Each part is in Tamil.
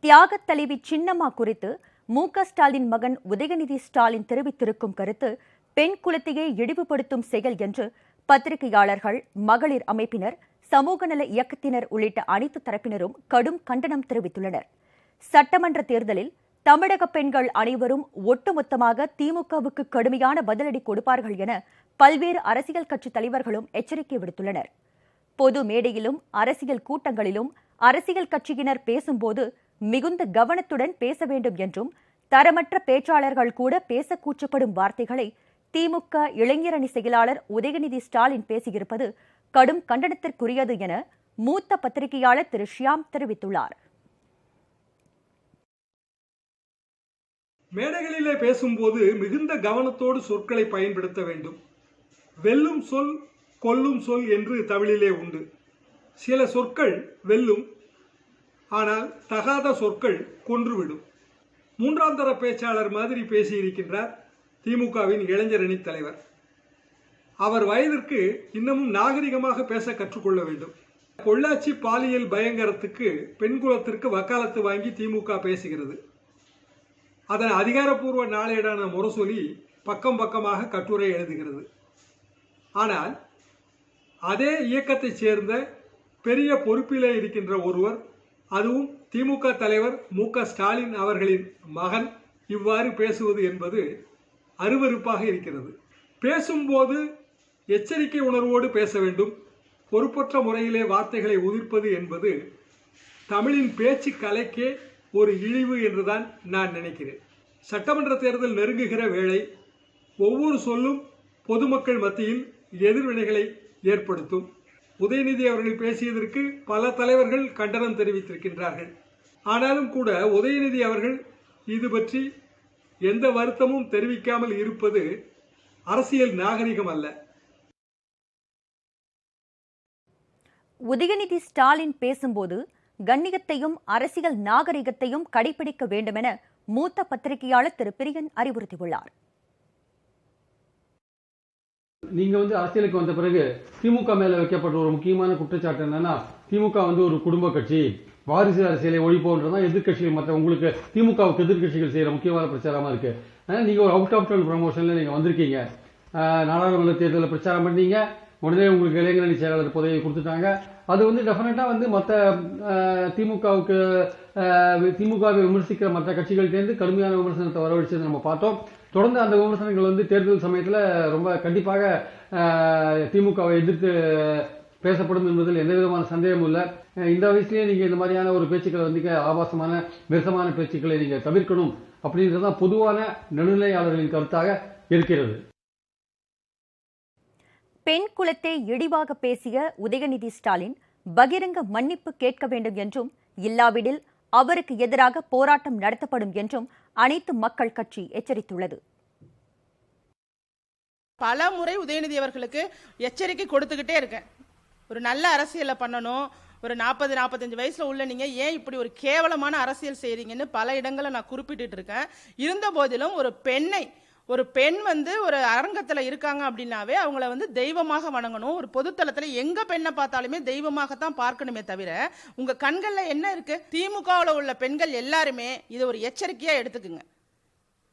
தியாகத் தலைவி சின்னம்மா குறித்து மு.க. ஸ்டாலின் மகன் உதயநிதி ஸ்டாலின் தெரிவித்திருக்கும் கருத்து பெண் குலத்தையே இழிவுபடுத்தும் செயல் என்று பத்திரிகையாளர்கள், மகளிர் அமைப்பினர், சமூக நல இயக்கத்தினர் உள்ளிட்ட அனைத்து தரப்பினரும் கடும் கண்டனம் தெரிவித்துள்ளனர். சட்டமன்ற தேர்தலில் தமிழக பெண்கள் அனைவரும் ஒட்டுமொத்தமாக திமுகவுக்கு கடுமையான பதிலடி கொடுப்பார்கள் என பல்வேறு அரசியல் கட்சித் தலைவர்களும் எச்சரிக்கை விடுத்துள்ளனர். பொது மேடையிலும் அரசியல் கூட்டங்களிலும் அரசியல் கட்சியினர் பேசும்போது மிகுந்த கவனத்துடன் பேச வேண்டும் என்றும், தரமற்ற பேச்சாளர்கள் கூட பேச கூச்சப்படும் வார்த்தைகளை திமுக இளைஞரணி செயலாளர் உதயநிதி ஸ்டாலின் பேசியிருப்பது கடும் கண்டனத்திற்குரியது என மூத்த பத்திரிகையாளர் திரு ஷியாம் தெரிவித்துள்ளார். மேடைகளிலே பேசும்போது மிகுந்த கவனத்தோடு சொற்களை பயன்படுத்த வேண்டும். வெல்லும் சொல் கொல்லும் சொல் என்று தமிழிலே உண்டு. சில சொற்கள் வெல்லும், ஆனால் தகாத சொற்கள் கொன்றுவிடும். மூன்றாம் தர பேச்சாளர் மாதிரி பேசியிருக்கின்றார் திமுகவின் இளைஞரணி தலைவர். அவர் வயதிற்கு இன்னமும் நாகரிகமாக பேச கற்றுக்கொள்ள வேண்டும். பொள்ளாச்சி பாலியல் பயங்கரத்துக்கு பெண்குலத்திற்கு வக்காலத்து வாங்கி திமுக பேசுகிறது. அதன் அதிகாரப்பூர்வ நாளேடான முரசொலி பக்கம் பக்கமாக கட்டுரை எழுதுகிறது. ஆனால் அதே இயக்கத்தைச் சேர்ந்த பெரிய பொறுப்பிலே இருக்கின்ற ஒருவர், அதுவும் திமுக தலைவர் மு.க. ஸ்டாலின் அவர்களின் மகன் இவ்வாறு பேசுவது என்பது அருவருப்பாக இருக்கிறது. பேசும்போது எச்சரிக்கை உணர்வோடு பேச வேண்டும். பொறுப்பற்ற முறையிலே வார்த்தைகளை உதிர்ப்பது என்பது தமிழின் பேச்சு கலைக்கே ஒரு இழிவு என்றுதான் நான் நினைக்கிறேன். சட்டமன்ற தேர்தல் நெருங்குகிற வேளை ஒவ்வொரு சொல்லும் பொதுமக்கள் மத்தியில் எதிர்வினைகளை ஏற்படுத்தும். உதயநிதி அவர்கள் பேசியதற்கு பல தலைவர்கள் கண்டனம் தெரிவித்திருக்கின்றார்கள். ஆனாலும் கூட உதயநிதி அவர்கள் இது பற்றி எந்த வருத்தமும் தெரிவிக்காமல் இருப்பது அரசியல் நாகரிகம் அல்ல. உதயநிதி ஸ்டாலின் பேசும்போது கண்ணியத்தையும் அரசியல் நாகரிகத்தையும் கடைபிடிக்க வேண்டுமென மூத்த பத்திரிகையாளர் திரு பிரியன் அறிவுறுத்தியுள்ளார். நீங்க அரசியலுக்கு வந்த பிறகு திமுக மேல வைக்கப்பட்ட ஒரு முக்கியமான குற்றச்சாட்டு என்னன்னா, திமுக ஒரு குடும்ப கட்சி, வாரிசு அரசியலை ஒழிப்போன்றதான் எதிர்கட்சிகள், மற்ற உங்களுக்கு திமுகவுக்கு எதிர்கட்சிகள் செய்யற முக்கியமான பிரச்சாரமா இருக்கு. நீங்க ஒரு அவுட் ஆஃப் டர்ன் ப்ரமோஷன்ல நீங்க வந்திருக்கீங்க. நாடாளுமன்ற தேர்தலில் பிரச்சாரம் பண்ணீங்க. உடனே உங்களுக்கு இளைஞரணி செயலாளர் பதவியை கொடுத்துட்டாங்க. அது டெஃபினட்டா மற்ற திமுகவை விமர்சிக்கிற மற்ற கட்சிகள்கிட்ட கடுமையான விமர்சனத்தை வரவழைச்சது நம்ம பார்த்தோம். தொடர்ந்து அந்த விமர்சனங்கள் தேர்தல் சமயத்தில் ரொம்ப கண்டிப்பாக திமுகவை எதிர்த்து பேசப்படும் என்பதில் எந்த விதமான சந்தேகமும் இல்லை. இந்த வயசுலேயே நீங்க இந்த மாதிரியான ஒரு பேச்சுக்களை ஆபாசமான விரசமான பேச்சுக்களை நீங்க தவிர்க்கணும் அப்படின்றதுதான் பொதுவான நடுநிலையாளர்களின் கருத்தாக இருக்கிறது. பெண் குலத்தை இழிவாக பேசிய உதயநிதி ஸ்டாலின் பகிரங்க மன்னிப்பு கேட்க வேண்டும் என்றும், இல்லாவிடில் அவருக்கு எதிராக போராட்டம் நடத்தப்படும் என்றும் அனைத்து மக்கள் கட்சி எச்சரித்துள்ளது. பல முறை உதயநிதி அவர்களுக்கு எச்சரிக்கை கொடுத்துக்கிட்டே இருக்கேன். ஒரு நல்ல அரசியலை பண்ணணும். ஒரு 40-45 வயசுல உள்ள நீங்க ஏன் இப்படி ஒரு கேவலமான அரசியல் செய்றீங்கன்னு பல இடங்களை நான் குறிப்பிட்டு இருக்கேன். இருந்த போதிலும் ஒரு பெண் ஒரு அரங்கத்தில் இருக்காங்க அப்படின்னாவே அவங்கள தெய்வமாக வணங்கணும். ஒரு பொதுத்தளத்தில் எங்க பெண்ணை பார்த்தாலுமே தெய்வமாகத்தான் பார்க்கணுமே தவிர உங்க கண்கள்ல என்ன இருக்கு? திமுகவில் உள்ள பெண்கள் எல்லாருமே இதை ஒரு எச்சரிக்கையா எடுத்துக்குங்க.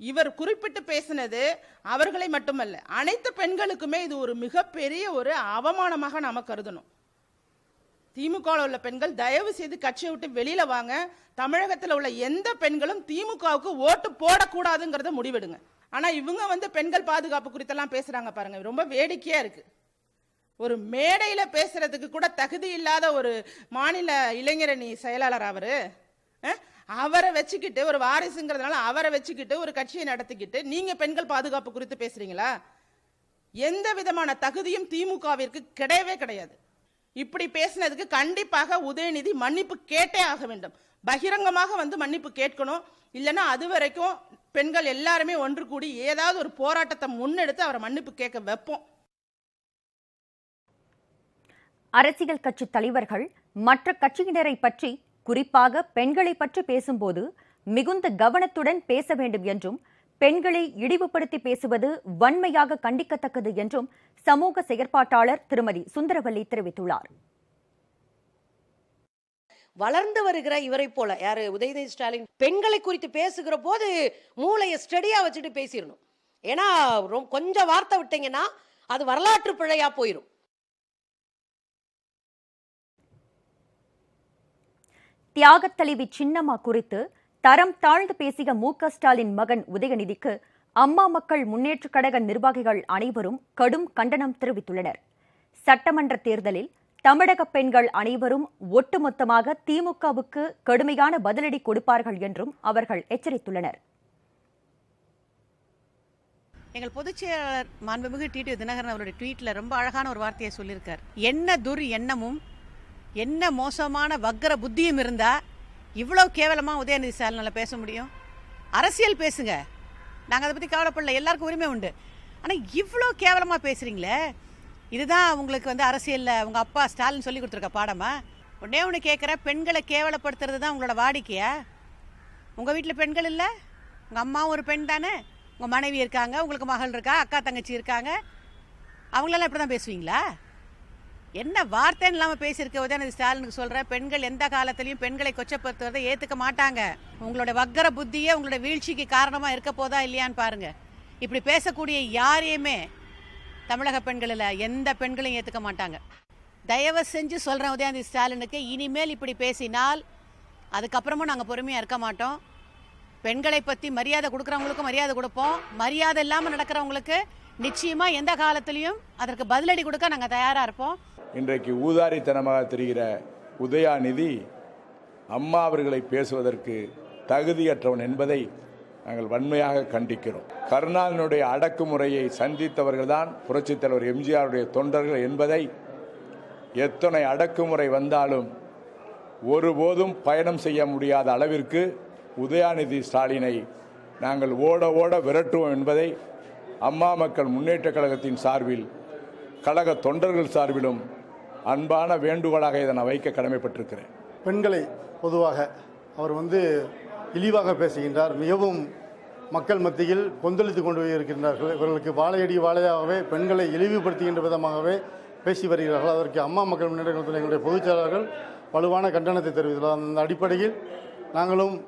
இவர் குறிப்பிட்டு பேசினது அவர்களை மட்டுமல்ல, அனைத்து பெண்களுக்குமே இது ஒரு மிகப்பெரிய ஒரு அவமானமாக நாம கருதணும். திமுகவில் உள்ள பெண்கள் தயவு செய்து கட்சியை விட்டு வெளியில வாங்க. தமிழகத்தில் உள்ள எந்த பெண்களும் திமுகவுக்கு ஓட்டு போடக்கூடாதுங்கிறத முடிவெடுங்க. ஆனா இவங்க பெண்கள் பாதுகாப்பு குறித்தெல்லாம் பேசுறாங்க பாருங்க, ரொம்ப வேடிக்கையா இருக்கு. ஒரு மேடையில பேசுறதுக்கு கூட தகுதி இல்லாத ஒரு மாநில இளைஞரணி செயலாளர் அவரை வச்சுக்கிட்டு, ஒரு வாரிசுங்கிறதுனால அவரை வச்சுக்கிட்டு ஒரு கட்சியை நடத்திக்கிட்டு நீங்க பெண்கள் பாதுகாப்பு குறித்து பேசுறீங்களா? எந்த விதமான தகுதியும் திமுகவிற்கு கிடையவே கிடையாது. இப்படி பேசினதுக்கு கண்டிப்பாக உதயநிதி மன்னிப்பு கேட்டே ஆக வேண்டும். பகிரங்கமாக மன்னிப்பு கேட்கணும். இல்லைன்னா அது வரைக்கும் பெண்கள் எல்லாருமே ஒன்று கூடி ஏதாவது ஒரு போராட்டத்தை முன்னெடுத்து அவரை மன்னிப்பு கேட்க வைப்போம். அரசியல் கட்சி தலைவர்கள் மற்ற கட்சியினரை பற்றி, குறிப்பாக பெண்களை பற்றி பேசும்போது மிகுந்த கவனத்துடன் பேச வேண்டும் என்றும், பெண்களை இழிவுபடுத்தி பேசுவது வன்மையாக கண்டிக்கத்தக்கது என்றும் சமூக செயற்பாட்டாளர் திருமதி சுந்தரவல்லி தெரிவித்துள்ளார். வளர்ந்து வருகிற இவரை போல யாரு உதயநிதி ஸ்டாலின் பெண்களை குறித்து பேசுகிற போது மூளையை ஸ்டடியா வச்சுட்டு பேசிடணும். ஏன்னா கொஞ்சம் வார்த்தை விட்டீங்கன்னா அது வரலாற்று பிழையா போயிடும். தியாகத் தலைவி சின்னம்மா குறித்து தரம் தாழ்ந்து பேசிய மு.க.ஸ்டாலின் மகன் உதயநிதிக்கு அம்மா மக்கள் முன்னேற்றக் கழக நிர்வாகிகள் அனைவரும் கடும் கண்டனம் தெரிவித்துள்ளனர். சட்டமன்ற தேர்தலில் தமிழக பெண்கள் அனைவரும் ஒட்டுமொத்தமாக திமுகவுக்கு கடுமையான பதிலடி கொடுப்பார்கள் என்றும் அவர்கள் எச்சரித்துள்ளனர். எங்கள் பொதுச் செயலாளர் மாண்புமிகு டிடி தினகரன் அவருடைய ட்வீட்ல ரொம்ப அழகான ஒரு வார்த்தையை சொல்லியிருக்கார். என்ன துர் எண்ணமும் என்ன மோசமான வக்கர புத்தியும் இருந்தா இவ்வளவு கேவலமா உதயநிதி ஸ்டாலினால பேச முடியும்? அரசியல் பேசுங்க, நாங்கள் அதை பற்றி கவலைப்படல, எல்லாருக்கும் உரிமை உண்டு. ஆனால் இவ்வளோ கேவலமாக பேசுகிறீங்களே, இதுதான் உங்களுக்கு அரசியலில் உங்கள் அப்பா ஸ்டாலின் சொல்லி கொடுத்துருக்க பாடமா? உடனே ஒன்று கேட்குற, பெண்களை கேவலப்படுத்துறது தான் உங்களோட வாடிக்கையா? உங்கள் வீட்டில் பெண்கள் இல்லை? உங்கள் அம்மா ஒரு பெண் தானே, உங்கள் மனைவி இருக்காங்க, உங்களுக்கு மகள் இருக்கா, அக்கா தங்கச்சி இருக்காங்க, அவங்களெல்லாம் இப்படி தான் பேசுவீங்களா? என்ன வார்த்தைன்னு இல்லாமல் பேசியிருக்க உதயநிதி ஸ்டாலினுக்கு சொல்கிறேன், பெண்கள் எந்த காலத்திலையும் பெண்களை கொச்சப்படுத்துவதை ஏற்றுக்க மாட்டாங்க. உங்களோட வக்கர புத்தியே உங்களோட வீழ்ச்சிக்கு காரணமாக இருக்க போதா இல்லையான்னு பாருங்க. இப்படி பேசக்கூடிய யாரையுமே தமிழக பெண்களில் எந்த பெண்களையும் ஏற்றுக்க மாட்டாங்க. தயவு செஞ்சு சொல்கிறேன் உதயநிதி ஸ்டாலினுக்கு, இனிமேல் இப்படி பேசினால் அதுக்கப்புறமும் நாங்கள் பொறுமையாக இருக்க மாட்டோம். பெண்களை பற்றி மரியாதை கொடுக்குறவங்களுக்கும் மரியாதை கொடுப்போம், மரியாதை இல்லாமல் நடக்கிறவங்களுக்கு நிச்சயமாக எந்த காலத்திலையும் அதற்கு பதிலடி கொடுக்க நாங்கள் தயாராக இருப்போம். இன்றைக்கு ஊதாரித்தனமாக தெரிகிற உதயாநிதி அம்மா அவர்களை பேசுவதற்கு தகுதியற்றவன் என்பதை நாங்கள் வன்மையாக கண்டிக்கிறோம். கருணாநிதியுடைய அடக்குமுறையை சந்தித்தவர்கள்தான் புரட்சித் தலைவர் எம்ஜிஆருடைய தொண்டர்கள் என்பதை, எத்தனை அடக்குமுறை வந்தாலும் ஒருபோதும் பயணம் செய்ய முடியாத அளவிற்கு உதயாநிதி ஸ்டாலினை நாங்கள் ஓட ஓட விரட்டுவோம் என்பதை அம்மா மக்கள் முன்னேற்றக் கழகத்தின் சார்பில், கழக தொண்டர்கள் சார்பிலும் அன்பான வேண்டுகோளாக இதை நான் வைக்க கடமைப்பட்டிருக்கிறேன். பெண்களை பொதுவாக அவர் இழிவாக பேசுகின்றார். மிகவும் மக்கள் மத்தியில் கொந்தளித்து கொண்டு இருக்கின்றார்கள். இவர்களுக்கு வாழையடி வாழையாகவே பெண்களை இழிவுபடுத்துகின்ற விதமாகவே பேசி வருகிறார்கள். அதற்கு அம்மா மக்கள் முன்னேற்ற கழகத்தில் எங்களுடைய பொதுச் செயலாளர்கள் வலுவான கண்டனத்தை தெரிவித்துள்ளார். அந்த அடிப்படையில் நாங்களும்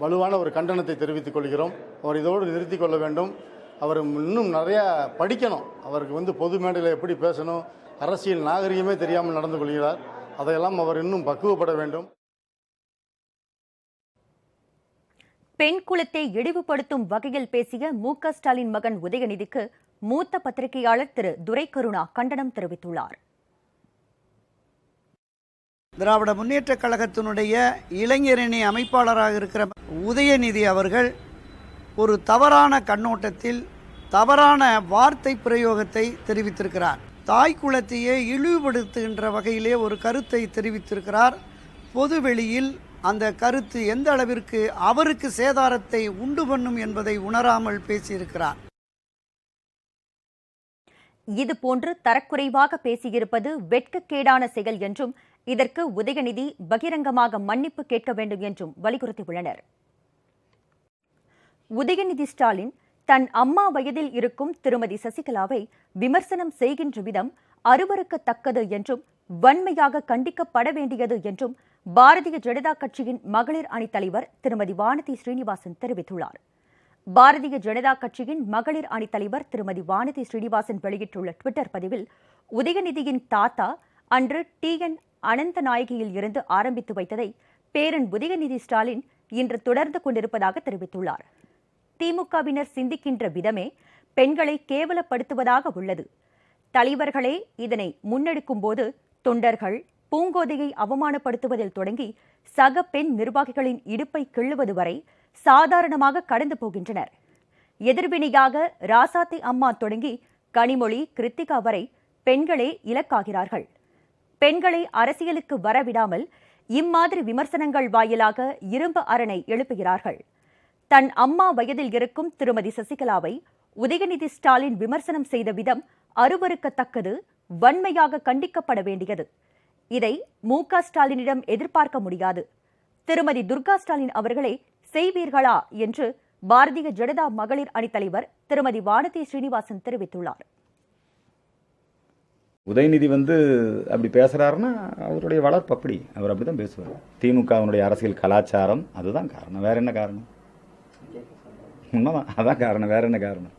வலுவான ஒரு கண்டனத்தை தெரிவித்துக் கொள்கிறோம். அவர் இதோடு நிறுத்திக் கொள்ள வேண்டும். அவர் இன்னும் நிறையா படிக்கணும். அவருக்கு பொது மேடையில் எப்படி பேசணும், அரசியல் நாகரிகமே தெரியாமல் நடந்து கொள்கிறார். அதையெல்லாம் அவர் இன்னும் பக்குவப்பட வேண்டும். பெண் குலத்தை இழிவுபடுத்தும் வகையில் பேசிய மு.க.ஸ்டாலின் மகன் உதயநிதிக்கு மூத்த பத்திரிகையாளர் திரு துரைக்கருணா கண்டனம் தெரிவித்துள்ளார். திராவிட முன்னேற்ற கழகத்தினுடைய இளைஞரணி அமைப்பாளராக இருக்கிற உதயநிதி அவர்கள் ஒரு தவறான கண்ணோட்டத்தில் தவறான வார்த்தை பிரயோகத்தை தெரிவித்திருக்கிறார். தாய் குலத்தையே இழிவுபடுத்துகின்ற வகையிலே ஒரு கருத்தை தெரிவித்திருக்கிறார். பொதுவெளியில் அந்த கருத்து எந்த அளவிற்கு அவருக்கு சேதாரத்தை உண்டு பண்ணும் என்பதை உணராமல் பேசியிருக்கிறார். இதுபோன்று தரக்குறைவாக பேசியிருப்பது வெட்கக்கேடான செயல் என்றும் இதற்கு உதயநிதி பகிரங்கமாக மன்னிப்பு கேட்க வேண்டும் என்றும் வலியுறுத்தியுள்ளனர். உதயநிதி ஸ்டாலின் தன் அம்மா வயதில் இருக்கும் திருமதி சசிகலாவை விமர்சனம் செய்கின்ற விதம் அருவருக்கத்தக்கது என்றும் வன்மையாக கண்டிக்கப்பட வேண்டியது என்றும் பாரதிய ஜனதா கட்சியின் மகளிர் அணி தலைவர் திருமதி வானதி ஸ்ரீனிவாசன் தெரிவித்துள்ளார். பாரதிய ஜனதா கட்சியின் மகளிர் அணி தலைவர் திருமதி வானதி ஸ்ரீனிவாசன் வெளியிட்டுள்ள டுவிட்டர் பதிவில், உதயநிதியின் தாத்தா அன்று TN அனந்தநாயகியில் இருந்து ஆரம்பித்து வைத்ததை பேரன் உதயநிதி ஸ்டாலின் இன்று தொடர்ந்து கொண்டிருப்பதாக தெரிவித்துள்ளார். திமுகவினர் சிந்திக்கின்ற விதமே பெண்களை கேவலப்படுத்துவதாக உள்ளது. தலைவர்களே இதனை முன்னெடுக்கும் போது தொண்டர்கள் பூங்கோதையை அவமானப்படுத்துவதில் தொடங்கி சக பெண் நிர்வாகிகளின் இடுப்பை கிள்ளுவது வரை சாதாரணமாக கடந்து போகின்றனர். எதிர்வினையாக ராசாத்தி அம்மா தொடங்கி கனிமொழி, கிருத்திகா வரை பெண்களே இலக்காகிறார்கள். பெண்களை அரசியலுக்கு வரவிடாமல் இம்மாதிரி விமர்சனங்கள் வாயிலாக இரும்பு அரணை எழுப்புகிறார்கள். தன் அம்மா வயதில் இருக்கும் திருமதி சசிகலாவை உதயநிதி ஸ்டாலின் விமர்சனம் செய்த விதம் அருவருக்கத்தக்கது, வன்மையாக கண்டிக்கப்பட வேண்டியது. இதை மு.க.ஸ்டாலினிடம் எதிர்பார்க்க முடியாது. திருமதி துர்கா ஸ்டாலின் அவர்களே செய்வீர்களா என்று பாரதிய ஜனதா மகளிர் அணி தலைவர் திருமதி வானதி ஸ்ரீனிவாசன் தெரிவித்துள்ளார். உதயநிதி அப்படி பேசுறாருன்னா அவருடைய வளர்ப்பு அப்படி, அவர் அப்படிதான் பேசுவார். திமுகவினுடைய அரசியல் கலாச்சாரம் அதுதான் காரணம், வேற என்ன காரணம்? உண்மைதான், அதான் காரணம், வேற என்ன காரணம்?